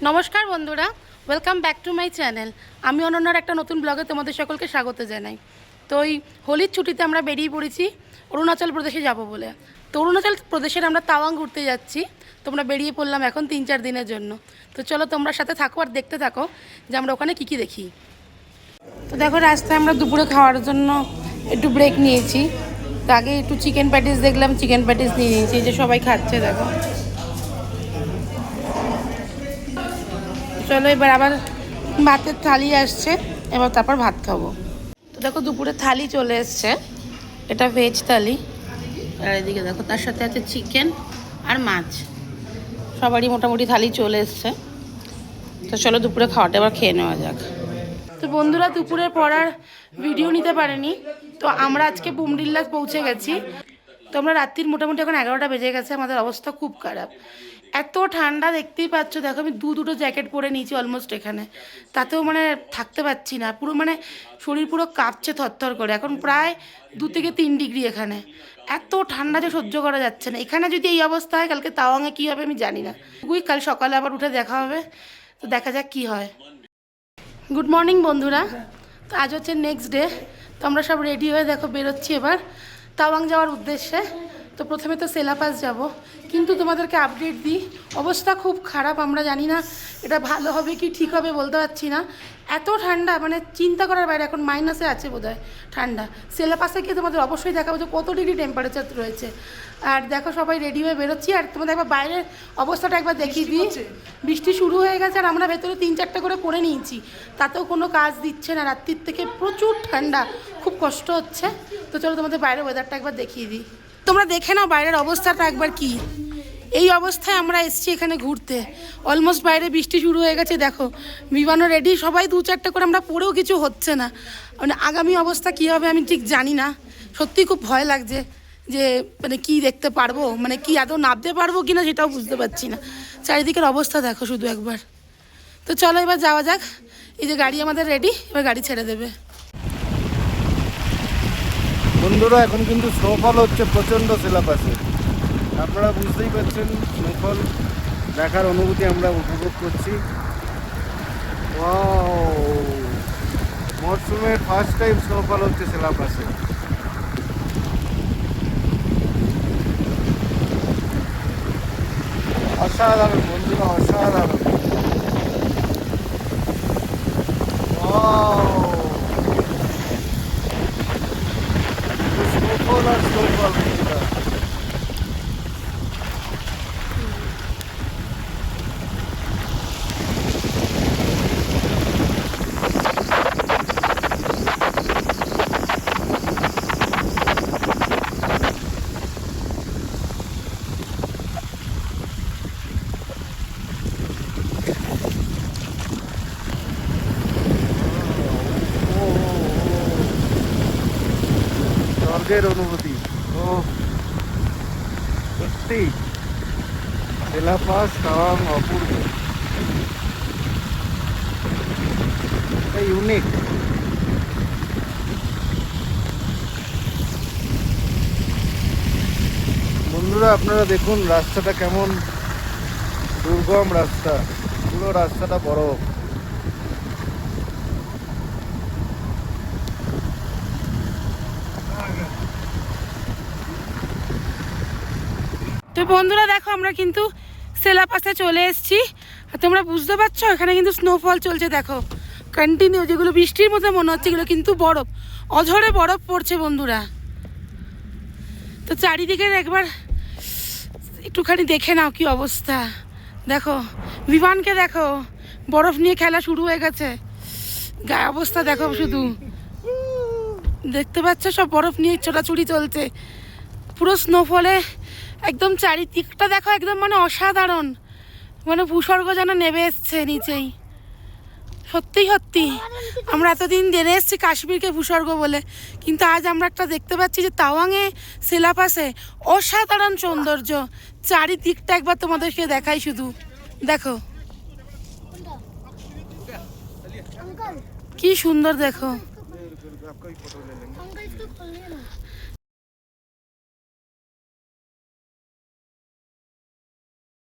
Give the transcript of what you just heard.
নমস্কার বন্ধুরা, welcome back to my channel. আমি অনন্যার একটা নতুন ব্লগে তোমাদের সকলকে স্বাগত জানাই। তো এই হোলির ছুটিতে আমরা বেরিয়ে পড়েছি অরুণাচল প্রদেশে যাব বলে। তো অরুণাচল প্রদেশের আমরা তাওয়াং ঘুরতে যাচ্ছি। তোমরা বেরিয়ে পড়লাম এখন 3-4 দিনের জন্য। তো চলো তোমরা সাথে থাকো আর দেখতে থাকো যে আমরা ওখানে কী কী দেখি। তো দেখো রাস্তায় আমরা দুপুরে খাওয়ার জন্য একটু ব্রেক নিয়েছি। তো আগে একটু চিকেন প্যাটিস দেখলাম, চিকেন প্যাটিস নিয়ে নিয়েছি, যে সবাই খাচ্ছে দেখো। চলো এবার আবার ভাতের থালি আসছে, এবার তারপর ভাত খাবো। তো দেখো দুপুরে থালি চলে এসছে, এটা ভেজ থালি। আর এদিকে দেখো তার সাথে আছে চিকেন আর মাছ। সবারই মোটামুটি থালি চলে এসছে। তো চলো দুপুরে খাওয়াটা এবার খেয়ে নেওয়া যাক। তো বন্ধুরা দুপুরের পর আর ভিডিও নিতে পারেনি। তো আমরা আজকে বুমডিল্লা পৌঁছে গেছি। তো আমরা রাত্রির মোটামুটি এখন 11টা বেজে গেছে। আমাদের অবস্থা খুব খারাপ, এত ঠান্ডা দেখতেই পাচ্ছ। দেখো আমি দুটো জ্যাকেট পরে নিয়েছি অলমোস্ট এখানে, তাতেও মানে থাকতে পারছি না। পুরো মানে শরীর পুরো কাঁপছে থরথর করে। এখন প্রায় 2 থেকে 3 ডিগ্রি এখানে, এত ঠান্ডা যে সহ্য করা যাচ্ছে না। এখানে যদি এই অবস্থা হয়, কালকে তাওয়াংয়ে কী হবে আমি জানি না। কাল সকালে আবার উঠে দেখা হবে, তো দেখা যাক কী হয়। গুড মর্নিং বন্ধুরা। তো আজ হচ্ছে নেক্সট ডে। তো আমরা সব রেডি হয়ে দেখো বেরোচ্ছি এবার তাওয়াং যাওয়ার উদ্দেশ্যে। তো প্রথমে তো সেলাপাস যাব, কিন্তু তোমাদেরকে আপডেট দিই, অবস্থা খুব খারাপ। আমরা জানি না এটা ভালো হবে কি ঠিক হবে বলতে পারছি না। এত ঠান্ডা, মানে চিন্তা করার বাইরে। এখন মাইনাসে আছে বোধহয় ঠান্ডা। সেলাপাসে গিয়ে তোমাদের অবশ্যই দেখাবো যে কত ডিগ্রি টেম্পারেচার রয়েছে। আর দেখো সবাই রেডি হয়ে বেরোচ্ছি। আর তোমাদের একবার বাইরের অবস্থাটা একবার দেখিয়ে দিই। বৃষ্টি শুরু হয়ে গেছে আর আমরা ভেতরে 3-4টা করে পরে নিয়েছি, তাতেও কোনো কাজ দিচ্ছে না। রাত্রির থেকে প্রচুর ঠান্ডা, খুব কষ্ট হচ্ছে। তো চলো তোমাদের বাইরের ওয়েদারটা একবার দেখিয়ে দিই। তোমরা দেখে নাও বাইরের অবস্থাটা একবার কি। এই অবস্থায় আমরা এসেছি এখানে ঘুরতে। অলমোস্ট বাইরে বৃষ্টি শুরু হয়ে গেছে। দেখো বিমানও রেডি, সবাই 2-4টা করে আমরা পড়েও কিছু হচ্ছে না। মানে আগামী অবস্থা কী হবে আমি ঠিক জানি না। সত্যি খুব ভয় লাগছে যে মানে কি দেখতে পারবো, মানে কি আদৌ নামতে পারবো কি না সেটাও বুঝতে পারছি না। চারিদিকের অবস্থা দেখো শুধু একবার। তো চলো এবার যাওয়া যাক। এই যে গাড়ি আমাদের রেডি, এবার গাড়ি ছেড়ে দেবে। বন্ধুরা এখন কিন্তু স্নোফল হচ্ছে প্রচণ্ড সেলাপাসে। আপনারা বুঝতেই পারছেন, স্নোফল দেখার অনুভূতি আমরা উপভোগ করছি। মরসুমের ফার্স্ট টাইম স্নোফল হচ্ছে সেলাপাসে। অসাধারণ বন্ধুরা, অসাধারণ। স্নোফল আর স্নোফল বন্ধুরা। স্বর্গের অনুভূতি। ও সত্যি সেলাপাস তাওয়াং অপূর্ব, এটা ইউনিক। বন্ধুরা আপনারা দেখুন রাস্তাটা কেমন দুর্গম রাস্তা, পুরো রাস্তাটা বরফ। তো বন্ধুরা দেখো আমরা কিন্তু সেলাপাসে চলে এসেছি। আর তোমরা বুঝতে পারছো এখানে কিন্তু স্নোফল চলছে। দেখো কন্টিনিউ, যেগুলো বৃষ্টির মধ্যে মনে হচ্ছে এগুলো কিন্তু বরফ, অঝরে বরফ পড়ছে বন্ধুরা। তো চারিদিকে একবার একটুখানি দেখে নাও কি অবস্থা। দেখো বিমানকে দেখো, বরফ নিয়ে খেলা শুরু হয়ে গেছে। গায়ে অবস্থা দেখো শুধু, দেখতে পাচ্ছ সব বরফ নিয়ে ছোটাছুটি চলছে পুরো স্নোফলে। একদম চারিদিকটা দেখো, একদম মানে অসাধারণ, মানে ভূস্বর্গ যেন নেমে এসছে নিচেই। সত্যি সত্যি আমরা এতদিন জেনে এসেছি কাশ্মীরকে ভূস্বর্গ বলে, কিন্তু আজ আমরা একটা দেখতে পাচ্ছি যে তাওয়াংয়ে সেলাপাসে অসাধারণ সৌন্দর্য। চারিদিকটা একবার তোমাদেরকে দেখাই শুধু, দেখো কি সুন্দর। দেখো